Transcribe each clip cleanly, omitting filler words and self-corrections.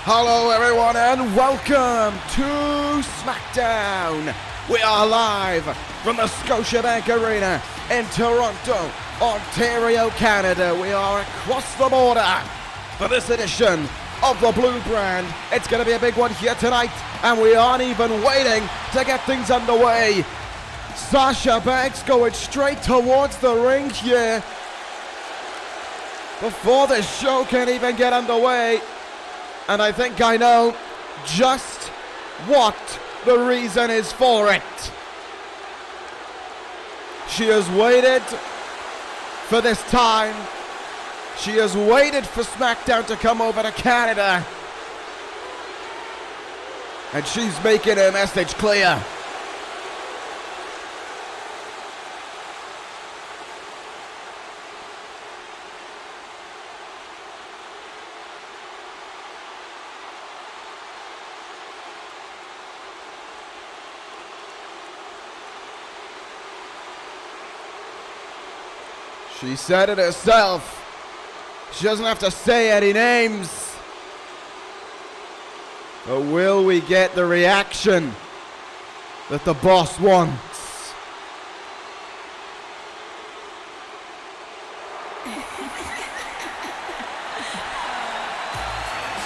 Hello everyone and welcome to SmackDown. We are live from the Scotiabank Arena in Toronto, Ontario, Canada. We are across the border for this edition of the Blue Brand. It's going to be a big one here tonight, and we aren't even waiting to get things underway. Sasha Banks going straight towards the ring here before the show can even get underway. And I think I know just what the reason is for it. She has waited for this time. She has waited for SmackDown to come over to Canada. And she's making her message clear. She said it herself. She doesn't have to say any names. But will we get the reaction that the boss wants?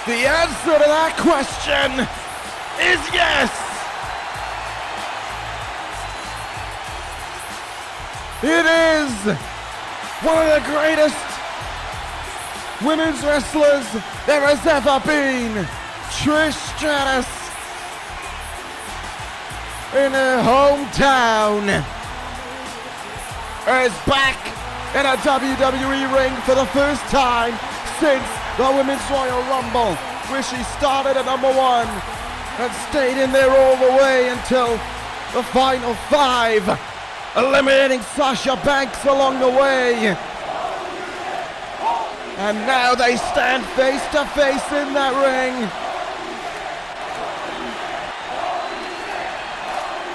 The answer to that question is yes. It is one of the greatest women's wrestlers there has ever been. Trish Stratus in her hometown is back in a WWE ring for the first time since the Women's Royal Rumble, where she started at number 1 and stayed in there all the way until the final 5. Eliminating Sasha Banks along the way. And now they stand face to face in that ring.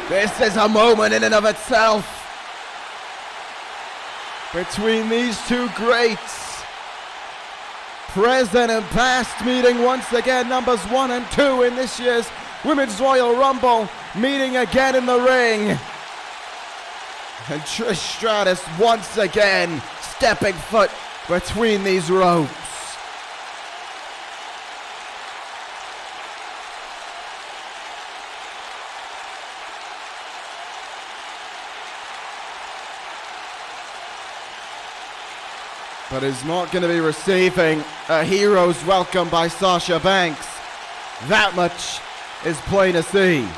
This is a moment in and of itself between these two greats. Present and past meeting once again, numbers 1 and 2 in this year's Women's Royal Rumble, meeting again in the ring. And Trish Stratus once again stepping foot between these ropes. But is not going to be receiving a hero's welcome by Sasha Banks. That much is plain to see.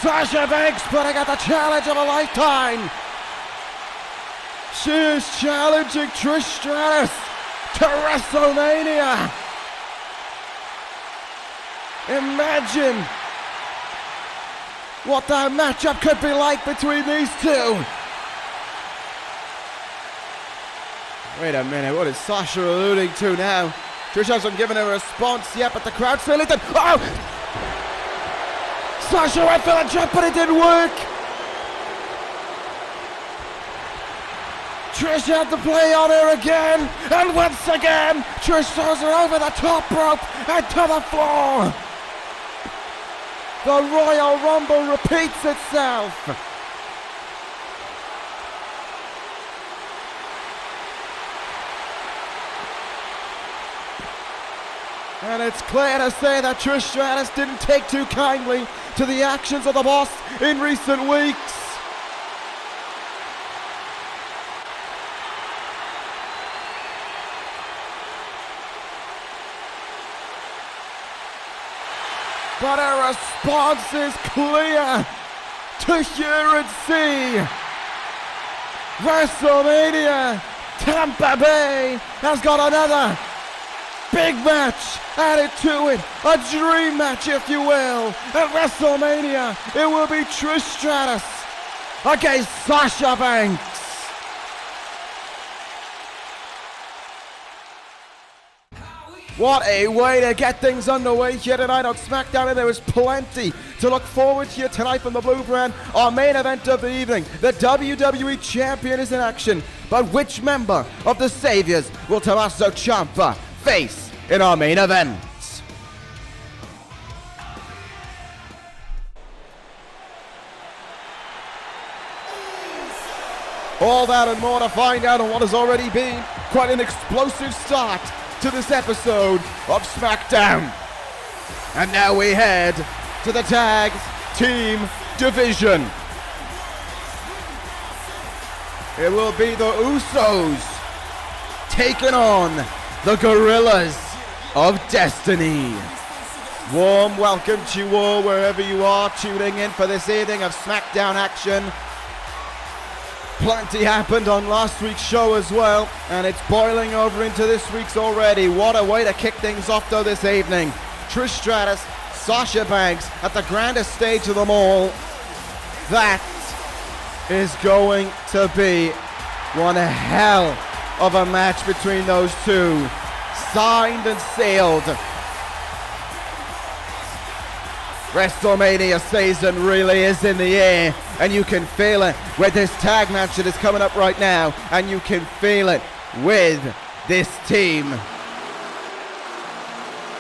Sasha Banks putting out the challenge of a lifetime. She is challenging Trish Stratus to WrestleMania. Imagine what that matchup could be like between these two. Wait a minute, what is Sasha alluding to now? Trish hasn't given a response yet, but the crowd's still in. Oh! Sasha went for the jump, but it didn't work. Trish had the play on her again, and once again, Trish throws her over the top rope and to the floor. The Royal Rumble repeats itself. And it's clear to say that Trish Stratus didn't take too kindly to the actions of the boss in recent weeks. but our response is clear to hear and see. WrestleMania Tampa Bay has got another big match added to it, a dream match if you will. At WrestleMania it will be Trish Stratus against Sasha Banks. What a way to get things underway here tonight on SmackDown, and there is plenty to look forward to here tonight from the Blue Brand. Our main event of the evening, the WWE Champion is in action, but which member of the Saviours will Tommaso Ciampa face in our main event? All that and more to find out on what has already been quite an explosive start to this episode of SmackDown. And now we head to the tag team division. It will be the Usos taking on the Gorillas of Destiny. Warm welcome to you all wherever you are tuning in for this evening of SmackDown action. Plenty happened on last week's show as well, and it's boiling over into this week's already. What a way to kick things off though this evening. Trish Stratus, Sasha Banks at the grandest stage of them all. That is going to be one hell of a match between those two. Signed and sealed. WrestleMania season really is in the air, and you can feel it with this tag match that is coming up right now, and you can feel it with this team.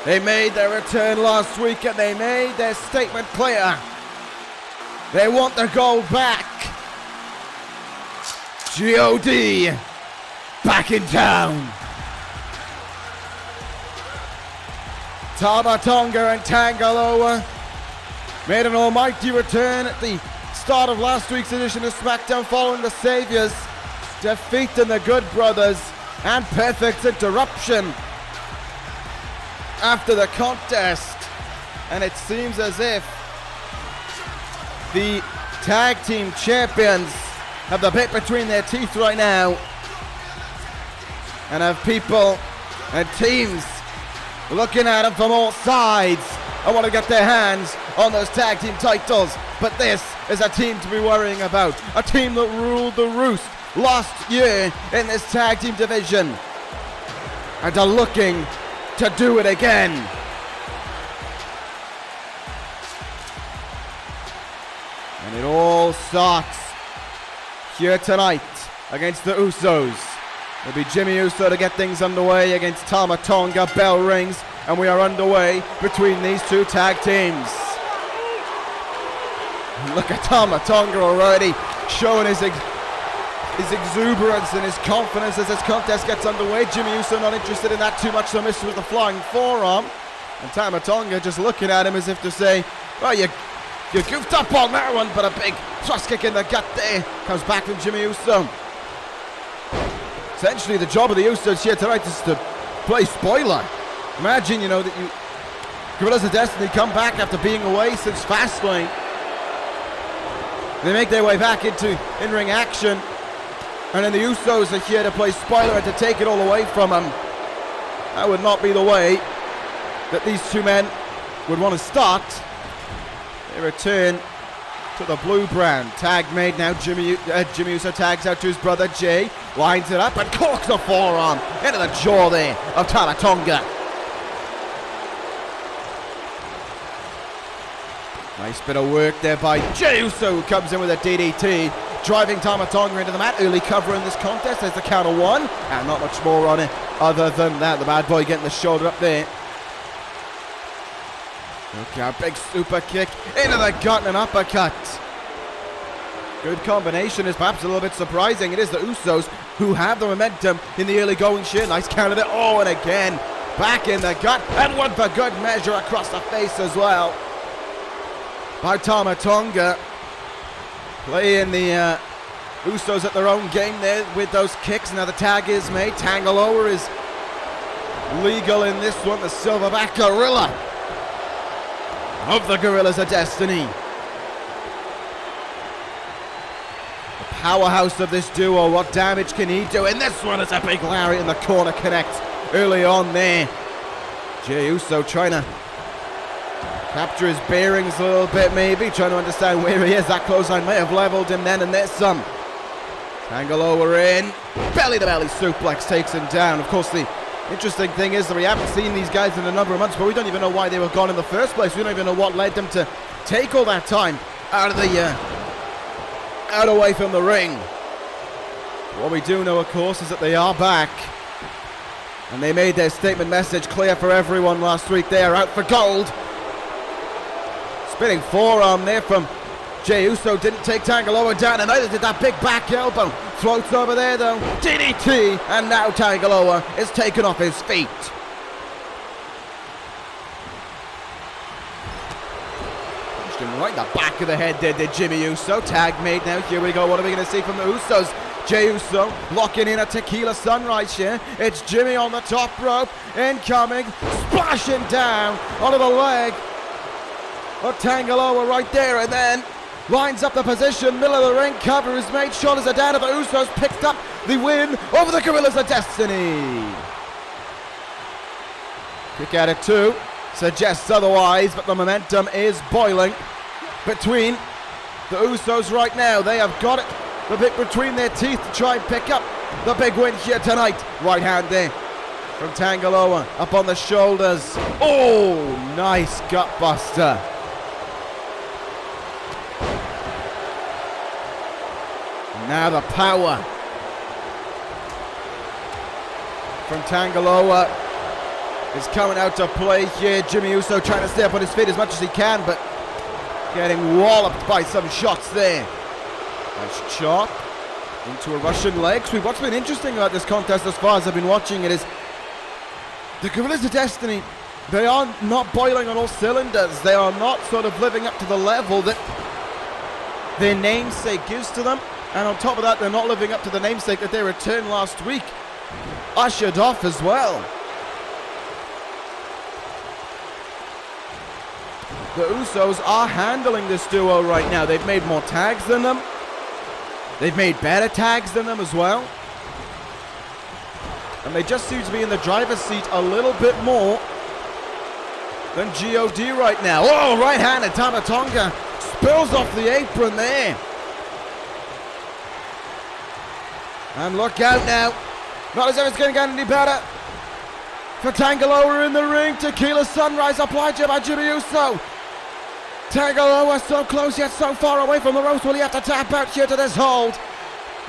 They made their return last week and they made their statement clear. They want the gold back. G.O.D. back in town. Tama Tonga and Tangaloa made an almighty return at the start of last week's edition of SmackDown following the Saviours defeating the Good Brothers and Perfect Interruption after the contest. And it seems as if the tag team champions have the bit between their teeth right now and have people and teams looking at them from all sides. I want to get their hands on those tag team titles, but this is a team to be worrying about. A team that ruled the roost last year in this tag team division and are looking to do it again. And it all starts here tonight against the Usos. It'll be Jimmy Uso to get things underway against Tama Tonga. Bell rings, and we are underway between these two tag teams. Look at Tama Tonga already showing his exuberance and his confidence as this contest gets underway. Jimmy Uso not interested in that too much, so misses with the flying forearm. And Tama Tonga just looking at him as if to say, well, you goofed up on that one, but a big thrust kick in the gut there. Comes back from Jimmy Uso. Essentially, the job of the Usos here tonight is to play spoiler. Imagine, that you Gorillas of Destiny come back after being away since Fastlane. They make their way back into in-ring action, and then the Usos are here to play spoiler and to take it all away from them. That would not be the way that these two men would want to start. They return to the Blue Brand. Tag made now. Jimmy Uso tags out to his brother Jay, lines it up and corks a forearm into the jaw there of Tama Tonga. Nice bit of work there by Jey Uso, who comes in with a DDT, driving Tama Tonga into the mat. Early cover in this contest. There's the count of one, and not much more on it other than that. The bad boy getting the shoulder up there. Look out, big super kick into the gut and an uppercut. Good combination is perhaps a little bit surprising. It is the Usos who have the momentum in the early going shit. Nice counter there. Oh, and again, back in the gut, and one for good measure across the face as well by Tama Tonga. Playing the Usos at their own game there with those kicks. Now the tag is made. Tangaloa is legal in this one. The Silverback Gorilla of the Gorillas of Destiny. The powerhouse of this duo, what damage can he do? And this one is a big lariat in the corner, connects early on there. Jey Uso trying to capture his bearings a little bit, maybe, trying to understand where he is. That clothesline may have leveled him then, and there's some. Tangaloa in, belly-to-belly suplex takes him down. Of course, the interesting thing is that we haven't seen these guys in a number of months, but we don't even know why they were gone in the first place. We don't even know what led them to take all that time out away from the ring. What we do know, of course, is that they are back. And they made their statement message clear for everyone last week. They are out for gold. Spinning forearm there from Jey Uso. Didn't take Tangaloa down, and neither did that big back elbow. Floats over there, though. DDT, and now Tangaloa is taken off his feet. Punched him right in the back of the head there, did Jimmy Uso. Tag made now. Here we go. What are we going to see from the Usos? Jey Uso locking in a tequila sunrise here. It's Jimmy on the top rope. Incoming. Splashing down onto the leg of Tangaloa right there. And then lines up the position. Middle of the ring. Cover is made. Shoulders are down. And the Usos picked up the win over the Gorillas of Destiny. Kick out at 2. Suggests otherwise. But the momentum is boiling between the Usos right now. They have got it. The bit between their teeth to try and pick up the big win here tonight. Right hand there from Tangaloa up on the shoulders. Oh, nice gut buster. And now the power from Tangaloa is coming out to play here. Jimmy Uso trying to stay up on his feet as much as he can, but getting walloped by some shots there. Nice chop into a Russian leg sweep. What's been interesting about this contest as far as I've been watching it is the Gorillas of Destiny, they are not boiling on all cylinders. They are not sort of living up to the level that their namesake gives to them. And on top of that, they're not living up to the namesake that their return last week ushered off as well. The Usos are handling this duo right now. They've made more tags than them. They've made better tags than them as well. And they just seem to be in the driver's seat a little bit more than G.O.D. right now. Oh, right-handed Tama Tonga spills off the apron there. And look out now. Not as if it's going to get any better for Tangaloa in the ring. Tequila Sunrise applied by Jimmy Uso. Tangaloa so close yet so far away from the ropes. Will he have to tap out here to this hold?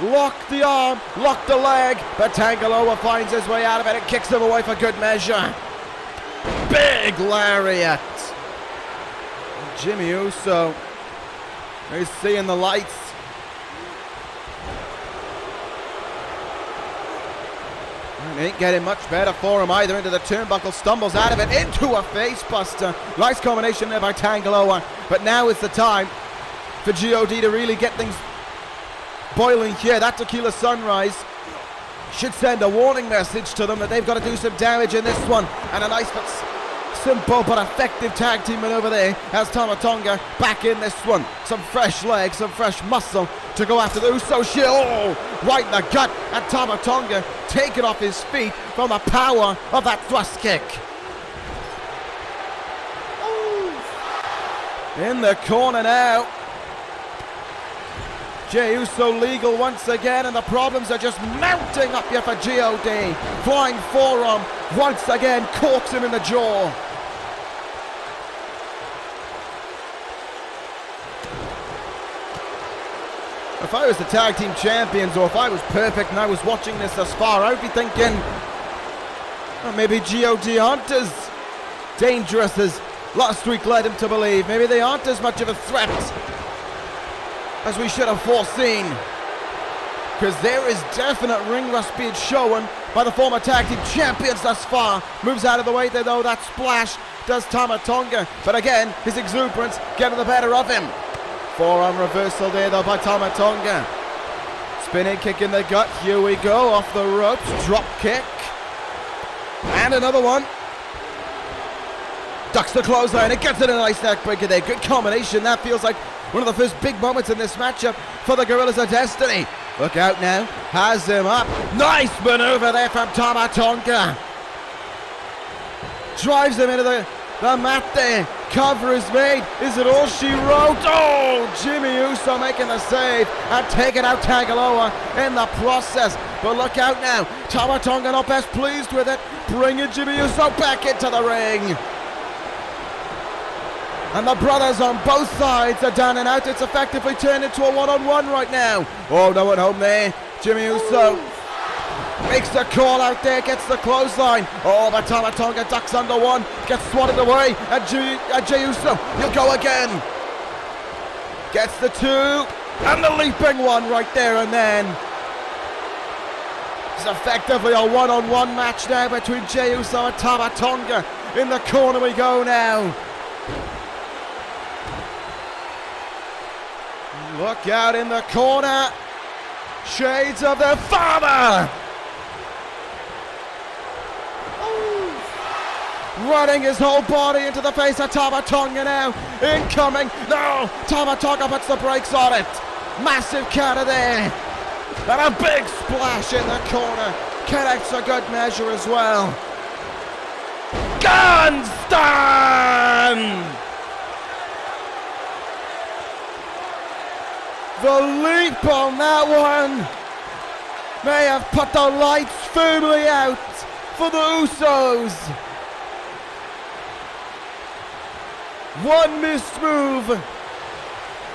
Lock the arm, lock the leg, but Tangaloa finds his way out of it and kicks him away for good measure. Big lariat. And Jimmy Uso is seeing the lights. It ain't getting much better for him either. Into the turnbuckle, stumbles out of it, into a face buster. Nice combination there by Tangaloa. But now is the time for G.O.D. to really get things boiling here. That Tequila Sunrise should send a warning message to them that they've got to do some damage in this one. And a nice but simple but effective tag team over there as Tama Tonga back in this one. Some fresh legs, some fresh muscle to go after the Uso Shield. Oh, right in the gut. And Tama Tonga taken off his feet from the power of that thrust kick. In the corner now. Jey Uso legal once again, and the problems are just mounting up here for G.O.D. Flying forearm once again corks him in the jaw. If I was the tag team champions, or if I was perfect and I was watching this thus far, I would be thinking, well, maybe G.O.D. aren't as dangerous as last week led him to believe. Maybe they aren't as much of a threat as we should have foreseen. Because there is definite ring rust being shown by the former tag team champions thus far. Moves out of the way there though, that splash does Tama Tonga. But again, his exuberance getting the better of him. Forearm reversal there though by Tama Tonga. Spinning kick in the gut, here we go, off the ropes, drop kick. And another one. ducks the clothesline and gets it in a nice neck breaker there. Good combination. That feels like one of the first big moments in this matchup for the Gorillas of Destiny. Look out now. Has him up. Nice maneuver there from Tama Tonga. Drives him into the mat there. Cover is made. Is it all she wrote? Oh, Jimmy Uso making the save and taking out Tangaloa in the process. But look out now. Tama Tonga not best pleased with it. Bringing Jimmy Uso back into the ring. And the brothers on both sides are down and out. It's effectively turned into a one-on-one right now. Oh, no one home there. Jimmy Uso makes the call out there, gets the clothesline. Oh, but Tama Tonga ducks under one, gets swatted away, and Jey Uso, he'll go again. Gets the two, and the leaping one right there and then. It's effectively a one-on-one match now between Jey Uso and Tama Tonga. In the corner we go now. Look out in the corner. Shades of their father. Running his whole body into the face of Tama Tonga now. Incoming. No. Tama Tonga puts the brakes on it. Massive counter there. And a big splash in the corner. Connects a good measure as well. Gunstun! The leap on that one may have put the lights firmly out for the Usos. One missed move,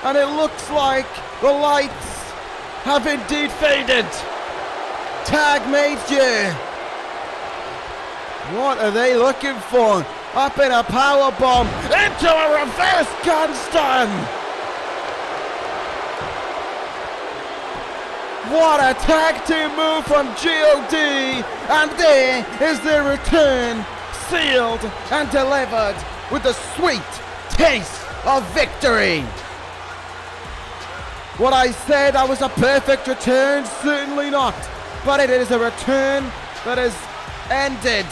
and it looks like the lights have indeed faded. Tag made you. What are they looking for? Up in a powerbomb into a reverse gunstun. What a tag team move from G.O.D. And there is their return, sealed and delivered with the sweet taste of victory. What I said that was a perfect return, certainly not. But it is a return that is ended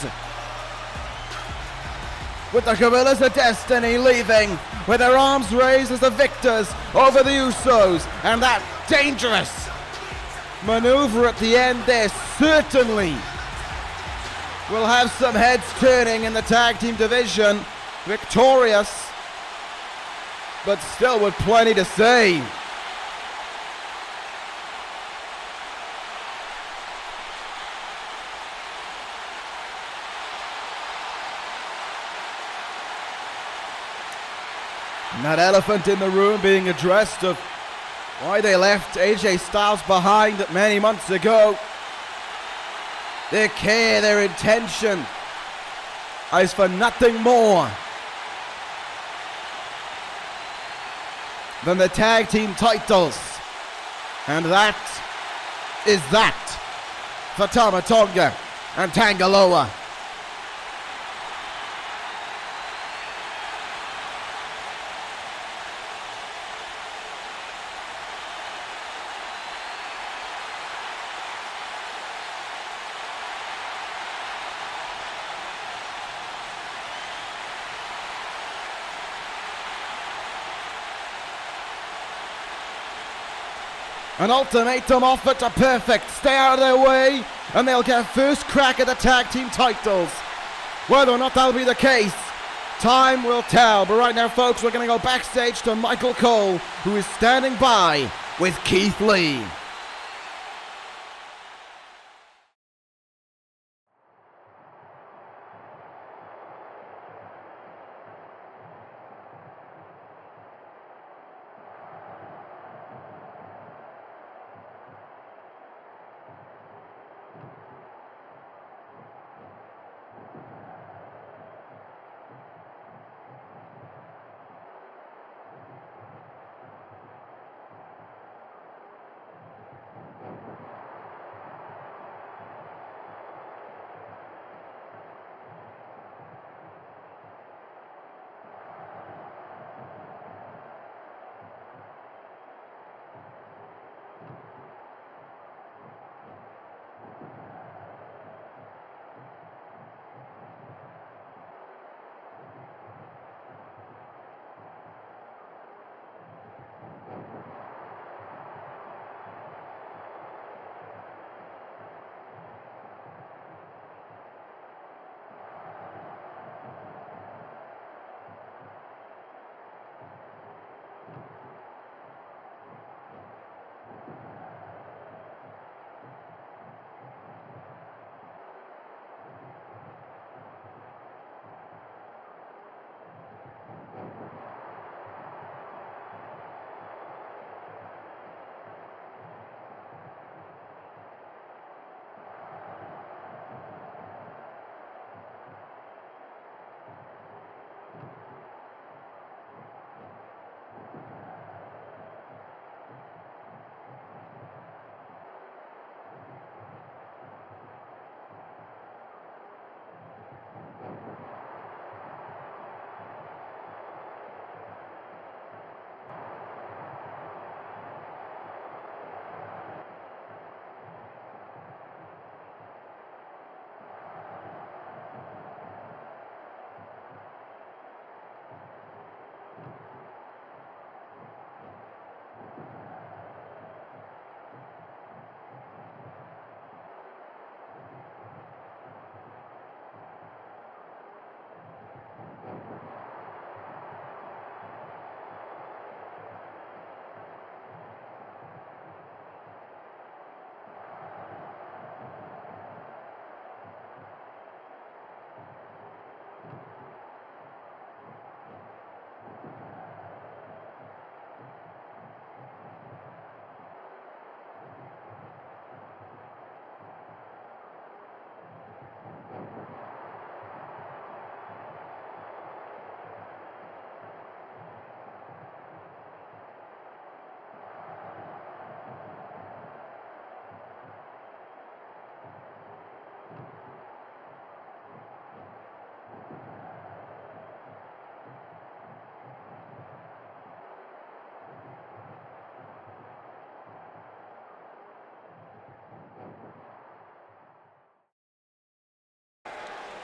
with the Gorillas of Destiny leaving with their arms raised as the victors over the Usos. And that dangerous maneuver at the end there certainly will have some heads turning in the tag team division. Victorious, but still with plenty to say. And that elephant in the room being addressed of why they left AJ Styles behind many months ago. Their care, their intention is for nothing more than the tag team titles. And that is that for Tama Tonga and Tangaloa. An ultimatum offered to Perfect. Stay out of their way, and they'll get first crack at the tag team titles. Whether or not that'll be the case, time will tell. But right now, folks, we're going to go backstage to Michael Cole, who is standing by with Keith Lee.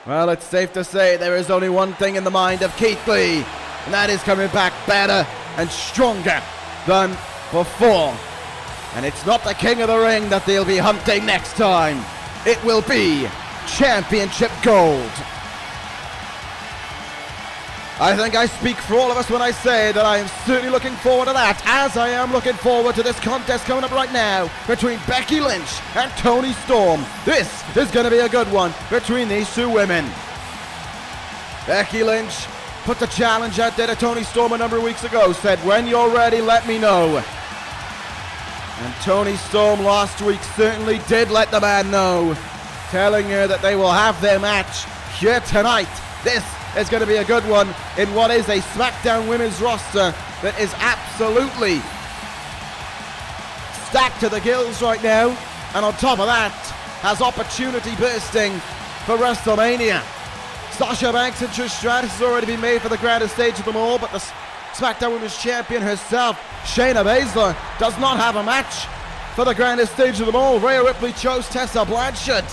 Well, it's safe to say there is only one thing in the mind of Keith Lee, and that is coming back better and stronger than before. And it's not the King of the Ring that they'll be hunting next time. It will be championship gold. I think I speak for all of us when I say that I am certainly looking forward to that, as I am looking forward to this contest coming up right now between Becky Lynch and Toni Storm. This is going to be a good one between these two women. Becky Lynch put the challenge out there to Toni Storm a number of weeks ago, said, "When you're ready, let me know." And Toni Storm last week certainly did let the man know, telling her that they will have their match here tonight. This is going to be a good one in what is a SmackDown women's roster that is absolutely stacked to the gills right now, and on top of that has opportunity bursting for WrestleMania. Sasha Banks and Trish Stratus has already been made for the grandest stage of them all, but the SmackDown Women's Champion herself, Shayna Baszler, does not have a match for the grandest stage of them all. Rhea Ripley chose Tessa Blanchard.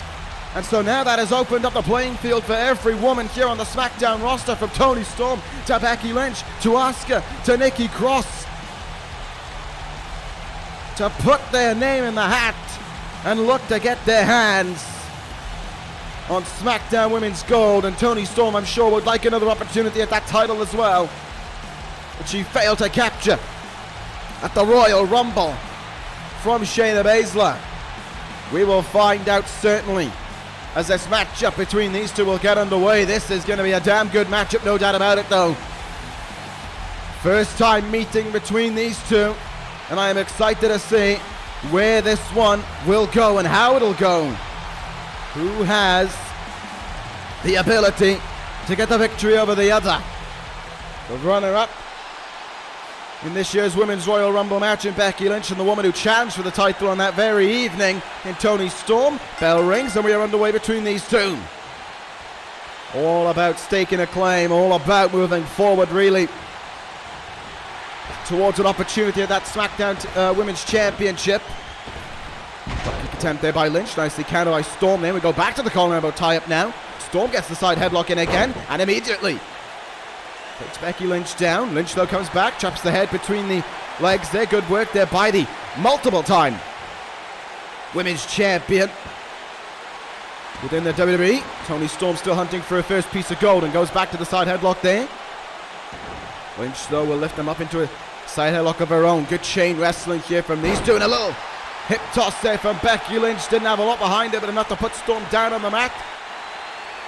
And so now that has opened up the playing field for every woman here on the SmackDown roster, from Toni Storm to Becky Lynch to Asuka to Nikki Cross, to put their name in the hat and look to get their hands on SmackDown Women's Gold. And Toni Storm, I'm sure, would like another opportunity at that title as well, but she failed to capture at the Royal Rumble from Shayna Baszler. We will find out certainly as this matchup between these two will get underway. This is going to be a damn good matchup, no doubt about it though. First time meeting between these two, and I am excited to see where this one will go and how it'll go. Who has the ability to get the victory over the other? The runner-up in this year's Women's Royal Rumble match in Becky Lynch, and the woman who challenged for the title on that very evening in Toni Storm. Bell rings and we are underway between these two. All about staking a claim, all about moving forward really towards an opportunity at that SmackDown Women's Championship. Kick attempt there by Lynch, nicely countered by Storm there. We go back to the collar elbow tie-up now. Storm gets the side headlock in again, and immediately takes Becky Lynch down. Lynch though comes back, traps the head between the legs there. Good work there by the multiple-time Women's Champion within the WWE. Toni Storm still hunting for her first piece of gold and goes back to the side headlock there. Lynch though will lift them up into a side headlock of her own. Good chain wrestling here from these two, and a little hip toss there from Becky Lynch. Didn't have a lot behind it, but enough to put Storm down on the mat.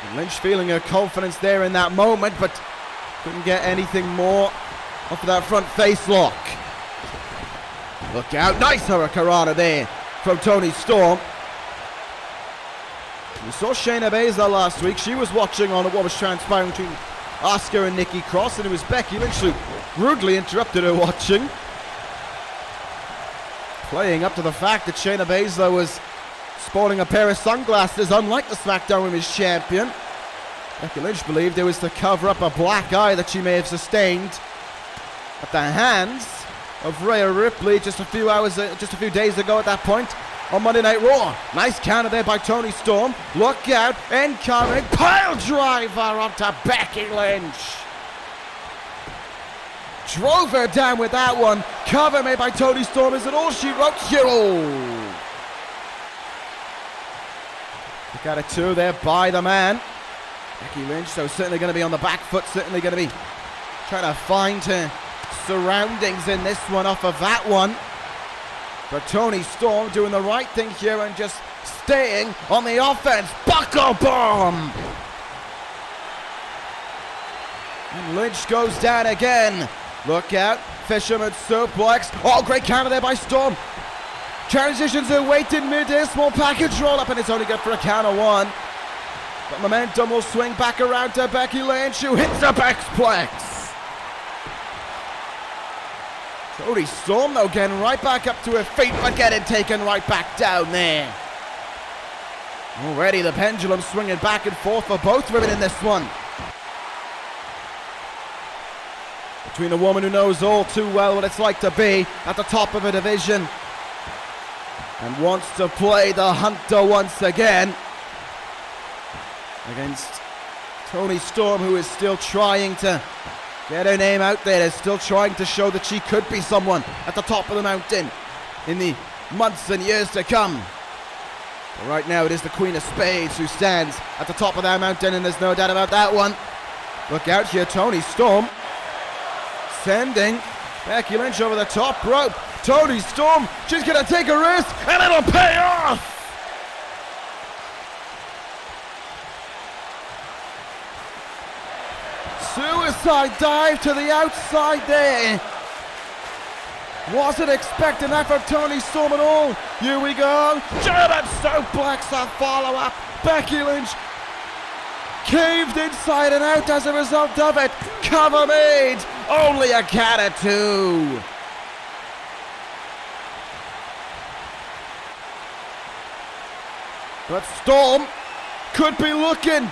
And Lynch feeling her confidence there in that moment, but couldn't get anything more off of that front face lock. Look out, nice hurricanrana there from Toni Storm. We saw Shayna Baszler last week. She was watching on what was transpiring between Asuka and Nikki Cross, and it was Becky Lynch who rudely interrupted her watching, playing up to the fact that Shayna Baszler was sporting a pair of sunglasses, unlike the SmackDown Women's Champion. Becky Lynch believed it was to cover up a black eye that she may have sustained at the hands of Rhea Ripley just a few days ago at that point on Monday Night Raw. Nice counter there by Toni Storm. Look out, incoming pile driver onto Becky Lynch. Drove her down with that one. Cover made by Toni Storm. Is it all she wrote? Hero. Look at it too there by the man. Becky Lynch, so certainly going to be on the back foot, certainly going to be trying to find her surroundings in this one off of that one. But Toni Storm doing the right thing here and just staying on the offense. Buckle bomb! And Lynch goes down again. Look out, Fisherman suplex. Oh, great counter there by Storm. Transitions her weight in mid-air, small package roll up, and it's only good for a count of one. But momentum will swing back around to Becky Lynch, who hits a backsplex. Toni Storm though getting right back up to her feet, but getting taken right back down there. Already the pendulum swinging back and forth for both women in this one. Between a woman who knows all too well what it's like to be at the top of a division and wants to play the hunter once again, against Toni Storm, who is still trying to get her name out there, is still trying to show that she could be someone at the top of the mountain in the months and years to come. But right now it is the Queen of Spades who stands at the top of that mountain, and there's no doubt about that one. Look out here, Toni Storm sending Becky Lynch over the top rope. Toni Storm, she's going to take a risk, and it'll pay off! Suicide dive to the outside there. Wasn't expecting that from Toni Storm at all. Here we go. German suplex, a follow-up. Becky Lynch caved inside and out as a result of it. Cover made. Only a count of 2. But Storm could be looking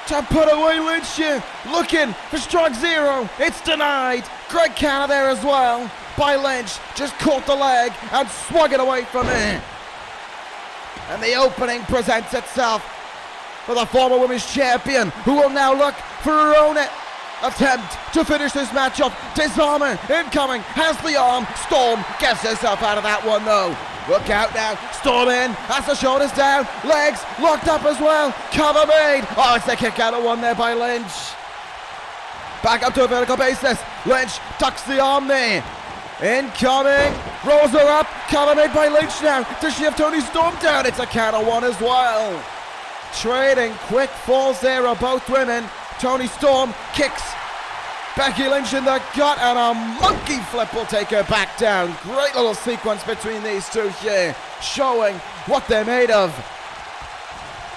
to put away Lynch here. Looking for strike 0. It's denied. Great counter there as well by Lynch. Just caught the leg and swung it away from it. And the opening presents itself for the former women's champion, who will now look for her own attempt to finish this match off. Disarmer incoming, has the arm. Storm gets herself out of that one though. Look out now, Storm in, has the shoulders down, legs locked up as well, cover made. Oh, it's a kick out of one there by Lynch. Back up to a vertical basis, Lynch tucks the arm there. Incoming, rolls her up, cover made by Lynch now. Does she have Toni Storm down? It's a count of 1 as well. Trading quick falls there of both women. Toni Storm kicks Becky Lynch in the gut, and a monkey flip will take her back down. Great little sequence between these two here, showing what they're made of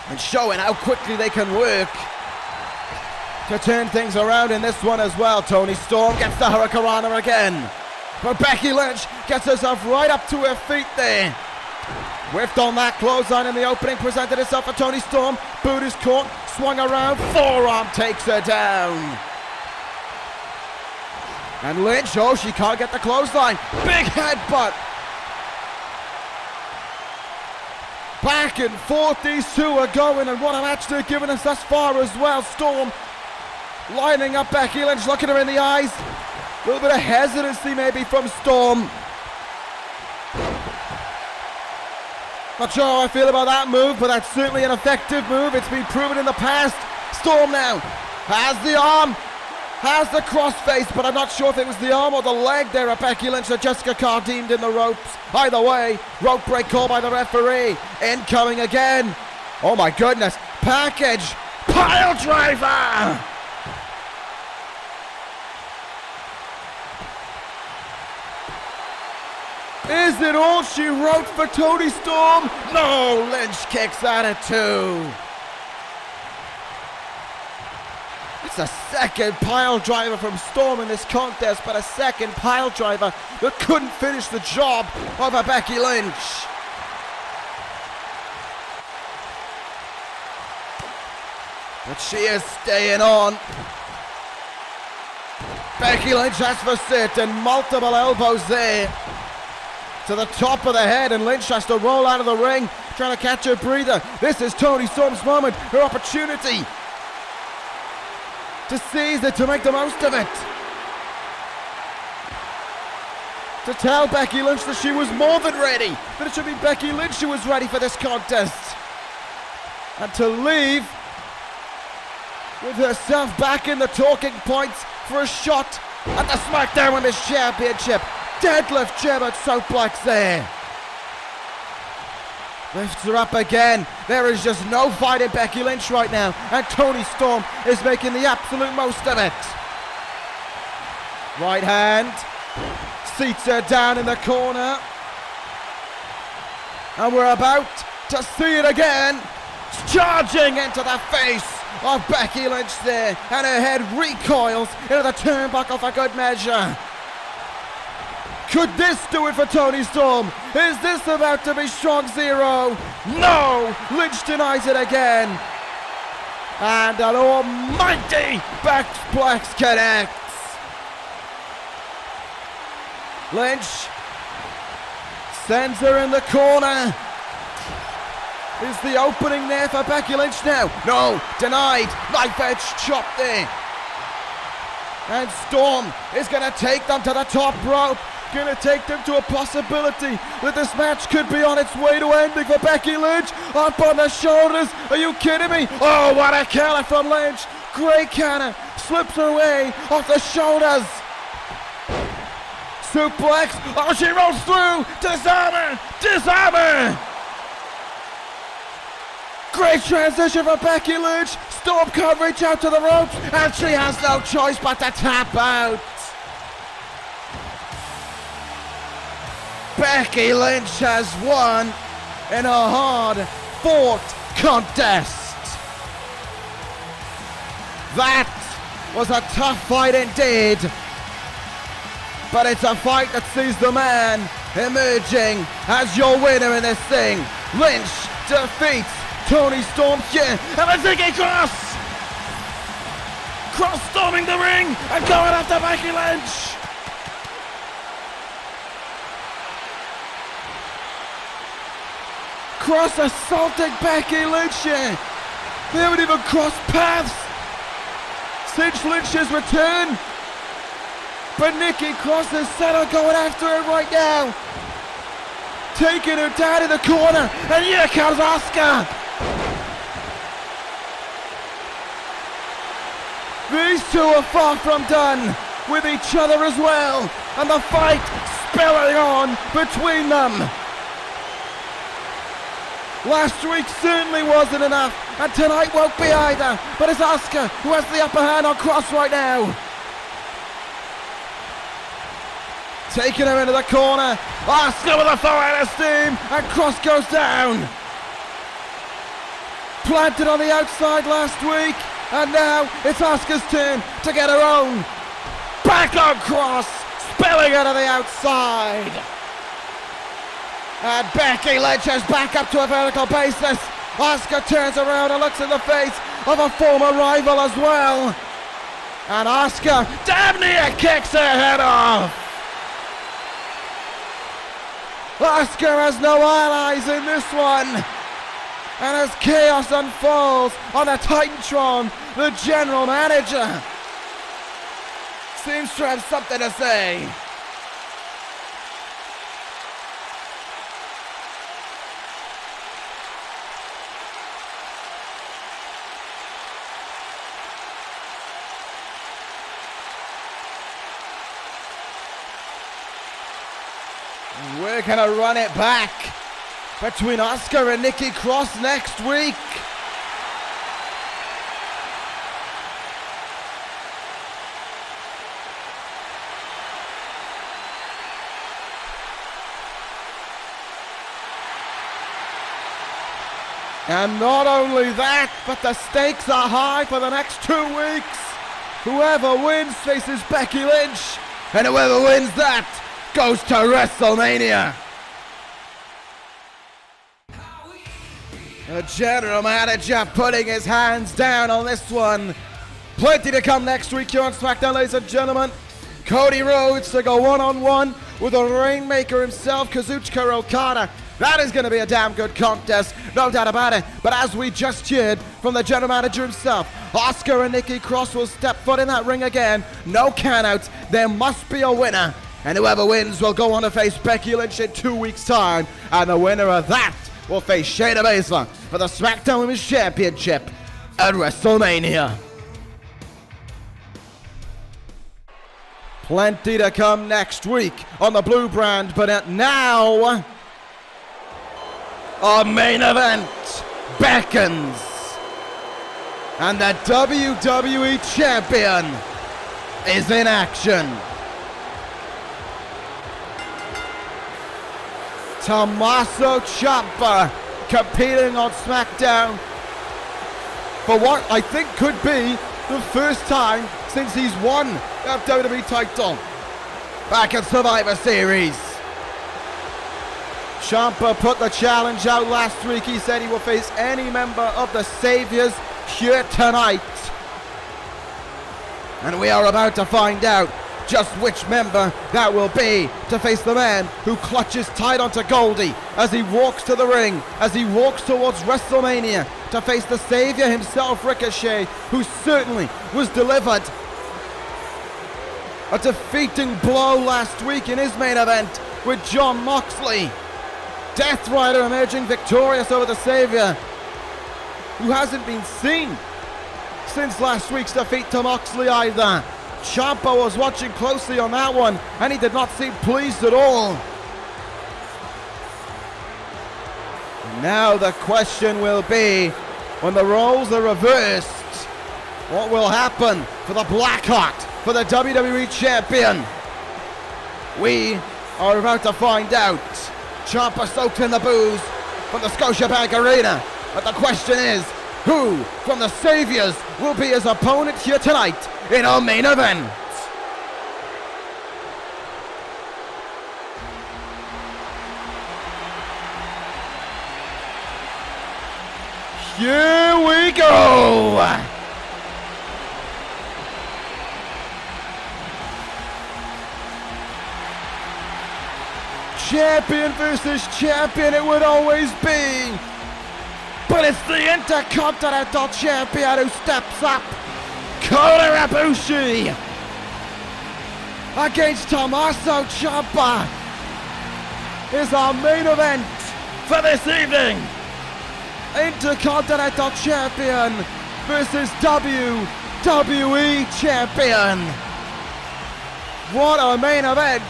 and showing how quickly they can work to turn things around in this one as well. Toni Storm gets the Hurricanrana again, but Becky Lynch gets herself right up to her feet there. Whiffed on that clothesline in the opening, presented itself for Toni Storm. Boot is caught, swung around, forearm takes her down. And Lynch, oh, she can't get the clothesline. Big headbutt. Back and forth these two are going, and what a match they're giving us thus far as well. Storm lining up Becky Lynch, looking her in the eyes. A little bit of hesitancy maybe from Storm. Not sure how I feel about that move, but that's certainly an effective move. It's been proven in the past. Storm now has the arm, has the crossface, but I'm not sure if it was the arm or the leg there of Becky Lynch that Jessica Carr deemed in the ropes. Either way, rope break call by the referee. Incoming again. Oh my goodness. Package. Pile driver. Is it all she wrote for Toni Storm? No, Lynch kicks out at 2. It's a second pile driver from Storm in this contest, but a second pile driver that couldn't finish the job of a Becky Lynch. But she is staying on. Becky Lynch has for sit and multiple elbows there to the top of the head, and Lynch has to roll out of the ring, trying to catch her breather. This is Toni Storm's moment, her opportunity to seize it, to make the most of it. To tell Becky Lynch that she was more than ready, that it should be Becky Lynch who was ready for this contest. And to leave with herself back in the talking points for a shot at the SmackDown Women's Championship. Deadlift German suplex there. Lifts her up again. There is just no fight in Becky Lynch right now, and Toni Storm is making the absolute most of it. Right hand seats her down in the corner, and we're about to see it again. Charging into the face of Becky Lynch there, and her head recoils into the turnbuckle for good measure. Could this do it for Toni Storm? Is this about to be strong 0? No! Lynch denies it again. And an almighty backsplex connects. Lynch sends her in the corner. Is the opening there for Becky Lynch now? No, denied. Knife edge chop there. And Storm is going to take them to the top rope. Going to take them to a possibility that this match could be on its way to ending for Becky Lynch. Up on the shoulders. Are you kidding me? Oh, what a counter from Lynch. Great counter. Slips her way off the shoulders. Suplex. Oh, she rolls through. Disarmer. Disarmer. Great transition for Becky Lynch. Storm can't reach out to the ropes, and she has no choice but to tap out. Becky Lynch has won in a hard-fought contest. That was a tough fight indeed, but it's a fight that sees the man emerging as your winner in this thing. Lynch defeats Toni Storm here, and a Ziggy Cross! Cross storming the ring and going after Becky Lynch! Cross assaulting Becky Lynch here. They haven't even crossed paths since Lynch's return. But Nikki Cross is set on going after her right now. Taking her down in the corner, and here comes Asuka. These two are far from done with each other as well, and the fight spilling on between them. Last week certainly wasn't enough, and tonight won't be either, but it's Asuka who has the upper hand on Cross right now. Taking her into the corner, Asuka with a forehand of steam, and Cross goes down. Planted on the outside last week, and now it's Asuka's turn to get her own. Back on Cross, spilling out of the outside. And Becky Lynch is back up to a vertical basis. Asuka turns around and looks in the face of a former rival as well. And Asuka damn near kicks her head off. Asuka has no allies in this one. And as chaos unfolds on the Titantron, the general manager seems to have something to say. We're gonna run it back between Asuka and Nikki Cross next week. And not only that, but the stakes are high for the next 2 weeks. Whoever wins faces Becky Lynch, and whoever wins that goes to WrestleMania. The general manager putting his hands down on this one. Plenty to come next week here on SmackDown, ladies and gentlemen. Cody Rhodes to go one-on-one with the Rainmaker himself, Kazuchika Okada. That is going to be a damn good contest, no doubt about it. But as we just heard from the general manager himself, Asuka and Nikki Cross will step foot in that ring again. No countouts. There must be a winner. And whoever wins will go on to face Becky Lynch in 2 weeks' time. And the winner of that will face Shayna Baszler for the SmackDown Women's Championship at WrestleMania. Plenty to come next week on the Blue Brand, but now our main event beckons. And the WWE Champion is in action. Tommaso Ciampa competing on SmackDown for what I think could be the first time since he's won the WWE title back at Survivor Series. Ciampa put the challenge out last week. He said he will face any member of the Saviours here tonight. And we are about to find out just which member that will be to face the man who clutches tight onto Goldie as he walks to the ring, as he walks towards WrestleMania to face the Saviour himself, Ricochet, who certainly was delivered a defeating blow last week in his main event with Jon Moxley. Death Rider emerging victorious over the Saviour, who hasn't been seen since last week's defeat to Moxley either. Ciampa was watching closely on that one, and he did not seem pleased at all. Now the question will be, when the roles are reversed, what will happen for the Blackheart, for the WWE Champion? We are about to find out. Ciampa soaked in the booze from the Scotiabank Arena, but the question is, who from the Saviours will be his opponent here tonight in our main event? Here we go! Champion versus champion it would always be. But it's the Intercontinental Champion who steps up. Kota Ibushi against Tommaso Ciampa is our main event for this evening. Intercontinental Champion versus WWE Champion. What a main event.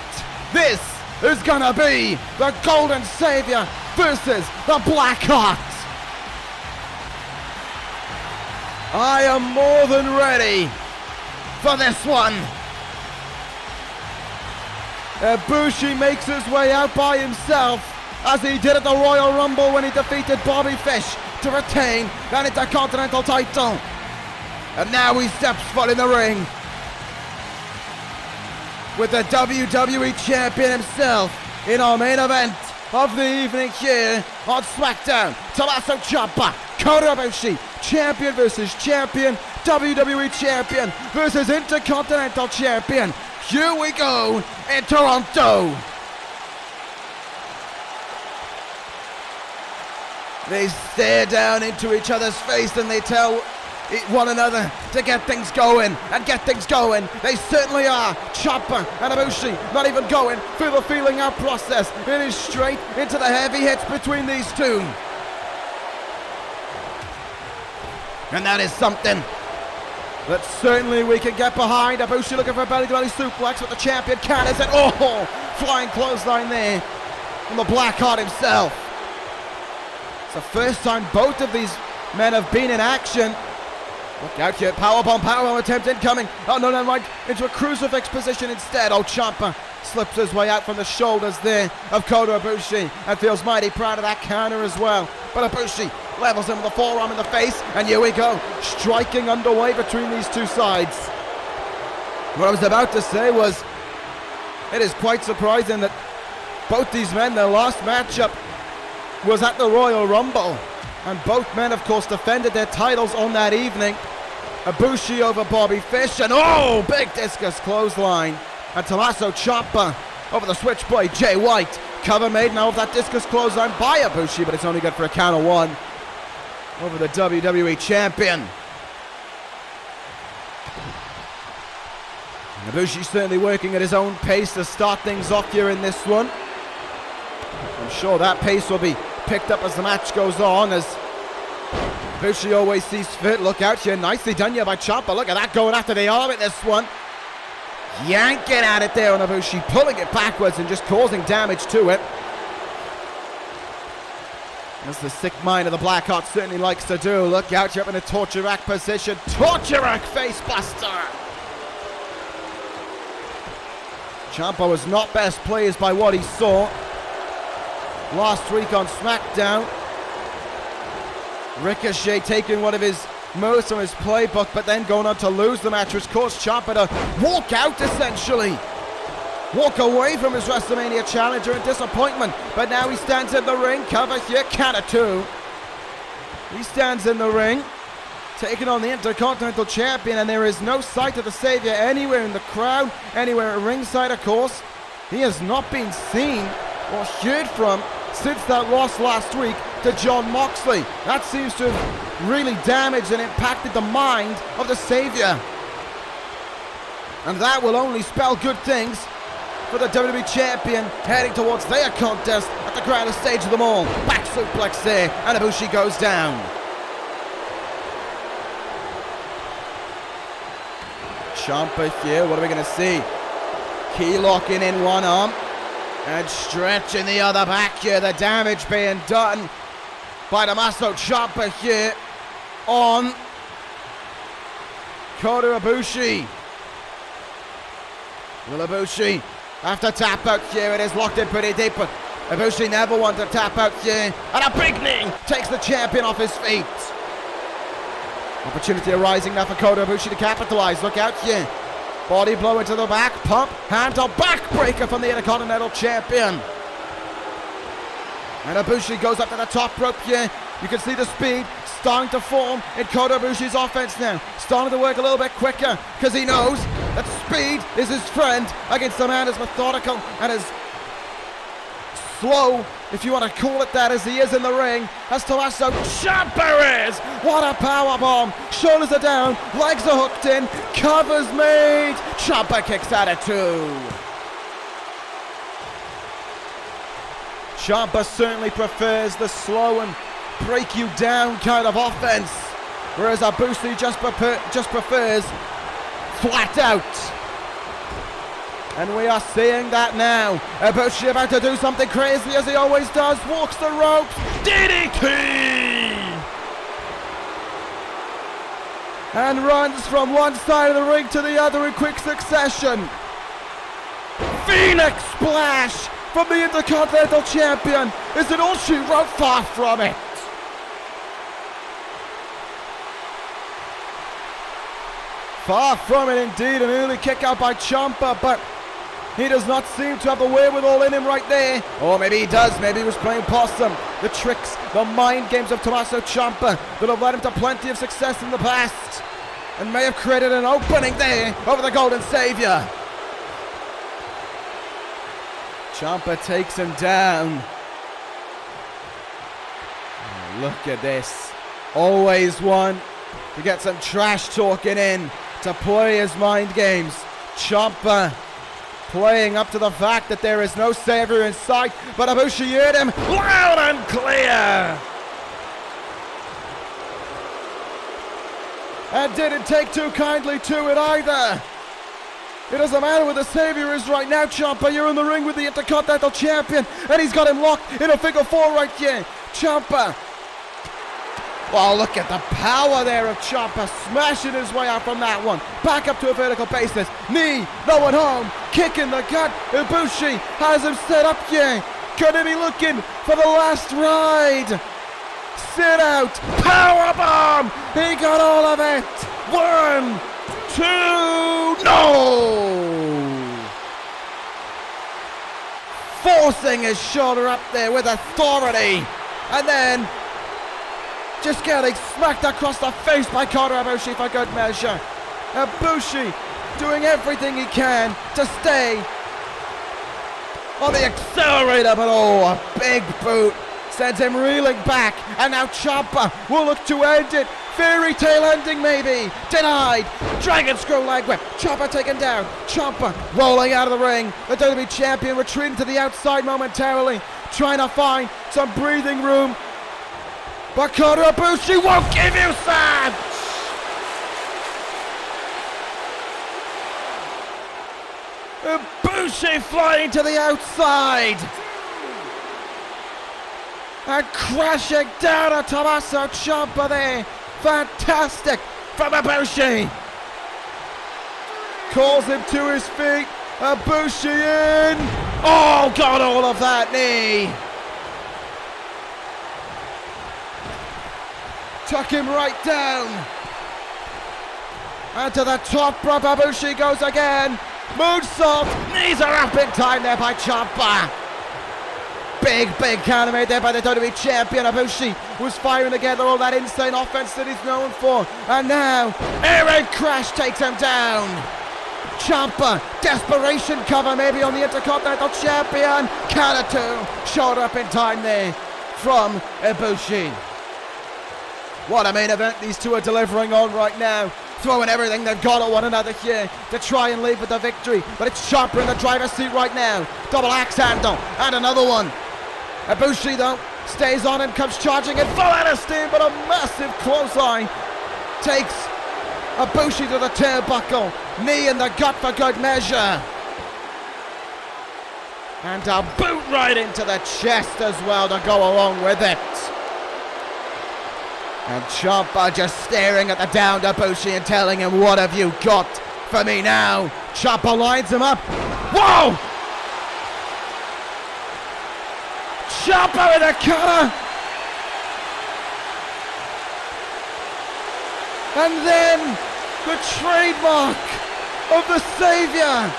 This is gonna be the Golden Saviour versus the Blackheart. I am more than ready for this one. Ibushi makes his way out by himself, as he did at the Royal Rumble when he defeated Bobby Fish to retain that Intercontinental title. And now he steps foot in the ring with the WWE Champion himself in our main event of the evening here on SmackDown. Tommaso Ciampa, Kota Ibushi, champion versus champion, WWE Champion versus Intercontinental Champion. Here we go in Toronto. They stare down into each other's face and they tell one another to get things going and get things going. They certainly are. Ciampa and Ibushi not even going through the feeling out process. It is straight into the heavy hits between these two. And that is something that certainly we can get behind. Ibushi looking for a belly-to-belly suplex, but the champion counters it. Oh, flying clothesline there from the Blackheart himself. It's the first time both of these men have been in action. Look out here, powerbomb attempt incoming. Oh no, right into a crucifix position instead. Oh, Ciampa slips his way out from the shoulders there of Kota Ibushi and feels mighty proud of that counter as well. But Ibushi levels him with a forearm in the face, and here we go, striking underway between these two sides. What I was about to say was, it is quite surprising that both these men, their last matchup was at the Royal Rumble. And both men, of course, defended their titles on that evening. Ibushi over Bobby Fish, and oh, big discus clothesline. And Tommaso Ciampa over the Switchblade, Jay White. Cover made now of that discus clothesline by Ibushi, but it's only good for a count of one over the WWE Champion. And Ibushi certainly working at his own pace to start things off here in this one. I'm sure that pace will be picked up as the match goes on, as Ibushi always sees fit. Look out here, nicely done here by Ciampa. Look at that, going after the arm at this one. Yanking at it there on Ibushi, pulling it backwards and just causing damage to it. As the sick mind of the Blackheart certainly likes to do. Look out here up in a torture rack position. Torture rack face buster. Ciampa was not best pleased by what he saw last week on SmackDown. Ricochet taking one of his moves from his playbook, but then going on to lose the match, which caused Ciampa to walk out essentially. Walk away from his WrestleMania challenger in disappointment. But now he stands in the ring. Cover here, count of two. He stands in the ring. taking on the Intercontinental Champion, and there is no sight of the Saviour anywhere in the crowd, anywhere at ringside, of course. He has not been seen or heard from since that loss last week to Jon Moxley. That seems to have really damaged and impacted the mind of the Saviour. And that will only spell good things for the WWE Champion heading towards their contest at the grandest stage of them all. Back suplex there, and Ibushi goes down. Ciampa here, what are we going to see? Key locking in one arm and stretching the other back here. The damage being done by Tommaso Ciampa here on Kota Ibushi. Will Ibushi have to tap out here? It is locked in pretty deep, but Ibushi never wanted to tap out here. And a big knee takes the champion off his feet. Opportunity arising now for Kota Ibushi to capitalize. Look out here. Body blow into the back, pump, hand to backbreaker from the Intercontinental Champion. And Ibushi goes up to the top rope here. You can see the speed starting to form in Kota Ibushi's offense now. Starting to work a little bit quicker because he knows that speed is his friend against a man as methodical and as slow, if you want to call it that, as he is in the ring, as Tommaso Ciampa is. What a power bomb! Shoulders are down, legs are hooked in, covers made. Ciampa kicks out at 2. Ciampa certainly prefers the slow and break you down kind of offense, whereas Ibushi just prefers flat out. And we are seeing that now. Ibushi about to do something crazy as he always does. Walks the ropes. DDT! And runs from one side of the ring to the other in quick succession. Phoenix Splash from the Intercontinental Champion. Is it all she wrote? Far from it. Far from it indeed. An early kick out by Ciampa, but he does not seem to have the wherewithal in him right there. Or maybe he does. Maybe he was playing possum. The tricks, the mind games of Tommaso Ciampa that have led him to plenty of success in the past and may have created an opening there over the Golden Saviour. Ciampa takes him down. Oh, look at this. Always one to get some trash talking in, to play his mind games. Ciampa playing up to the fact that there is no Saviour in sight, but Ibushi heard him loud and clear. And didn't take too kindly to it either. It doesn't matter where the Saviour is right now, Ciampa. You're in the ring with the Intercontinental Champion, and he's got him locked in a figure 4 right here. Ciampa. Well, look at the power there of Ciampa, smashing his way out from that one. Back up to a vertical basis. Knee, no one home. Kick in the gut. Ibushi has him set up here. Could he be looking for the last ride? Sit out. Powerbomb. He got all of it. 1, 2, no! Forcing his shoulder up there with authority. And then just getting smacked across the face by Kota Ibushi for good measure. Ibushi doing everything he can to stay on the accelerator, but oh, a big boot sends him reeling back. And now Ciampa will look to end it. Fairy tale ending maybe. Denied. Dragon screw leg whip. Ciampa taken down. Ciampa rolling out of the ring. The WWE Champion retreating to the outside momentarily, trying to find some breathing room. But Kota Ibushi won't give you such! Ibushi flying to the outside! And crashing down on Tommaso Ciampa there. Fantastic from Ibushi! Calls him to his feet. Ibushi in! Oh, got all of that knee! Tuck him right down. And to the top rope, Ibushi goes again. Moonsault. Knees are up in time there by Ciampa. big counter made there by the WWE Champion. Ibushi was firing together all that insane offense that he's known for. And now, Air Crash takes him down. Ciampa, desperation cover maybe on the Intercontinental Champion. Counter two, showed up in time there from Ibushi. What a main event these two are delivering on right now. Throwing everything they've got at one another here to try and leave with the victory. But it's Ciampa in the driver's seat right now. Double axe handle and another one. Ibushi though stays on and comes charging in full out of steam, but a massive clothesline takes Ibushi to the turnbuckle. Knee in the gut for good measure. And a boot right into the chest as well to go along with it. And Ciampa just staring at the downed Ibushi and telling him, what have you got for me now? Ciampa lines him up. Whoa! Ciampa with a cutter. And then the trademark of the Saviour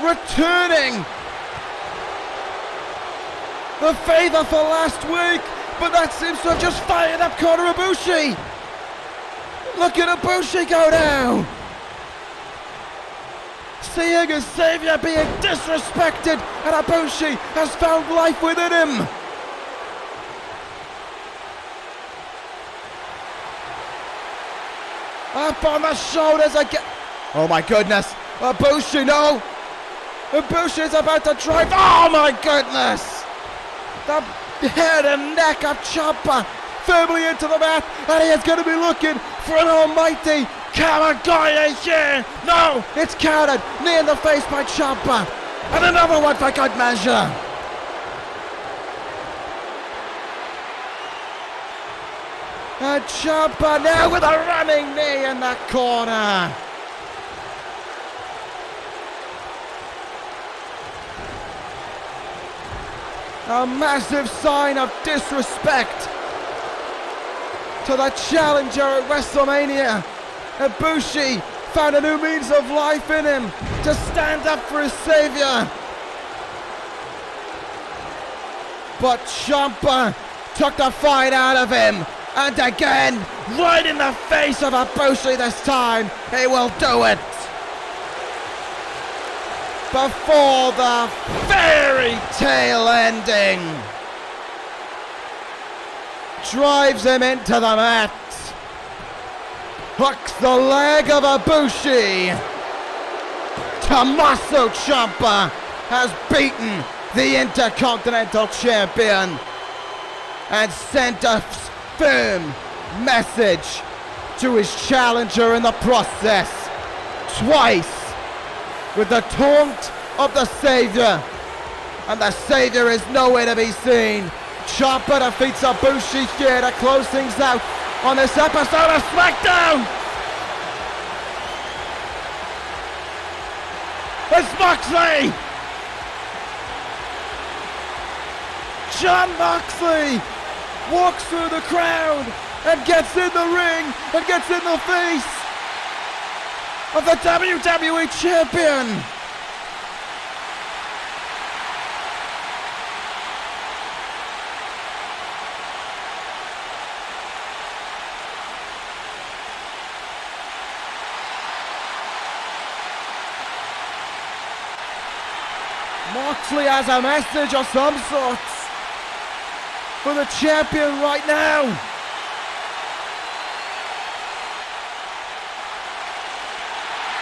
returning. The favour for last week. But that seems to have just fired up Kota Ibushi. Look at Ibushi go down. Seeing his Saviour being disrespected, and Ibushi has found life within him. Up on the shoulders again. Oh my goodness. Ibushi, no. Ibushi is about to drive. Oh my goodness. The head and neck of Ciampa firmly into the mat, and he is going to be looking for an almighty Kamigoye here. No, it's countered. Knee in the face by Ciampa, and another one for good measure. And Ciampa now with a running knee in the corner. A massive sign of disrespect to the challenger at WrestleMania. Ibushi found a new means of life in him to stand up for his Saviour. But Ciampa took the fight out of him. And again, right in the face of Ibushi this time, he will do it. Before the fairy tale ending. Drives him into the mat. Hooks the leg of Ibushi. Tommaso Ciampa has beaten the Intercontinental Champion and sent a firm message to his challenger in the process. Twice. With the taunt of the Saviour. And the Saviour is nowhere to be seen. Ciampa defeats Ibushi here to close things out on this episode of SmackDown. It's Moxley. Jon Moxley walks through the crowd and gets in the ring and gets in the face of the WWE Champion. Moxley has a message of some sort for the champion right now.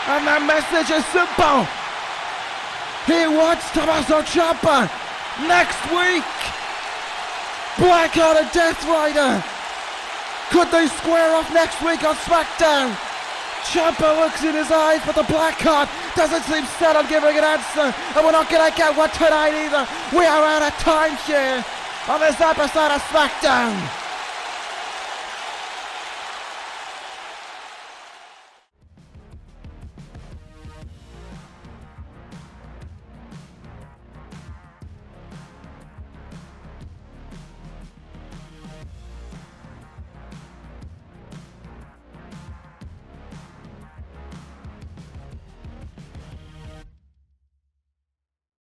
And that message is simple. He wants Tommaso Ciampa next week. Blackheart and Death Rider. Could they square off next week on SmackDown? Ciampa looks in his eyes, but the Blackheart doesn't seem set on giving an answer. And we're not going to get one tonight either. We are out of time here on this episode of SmackDown.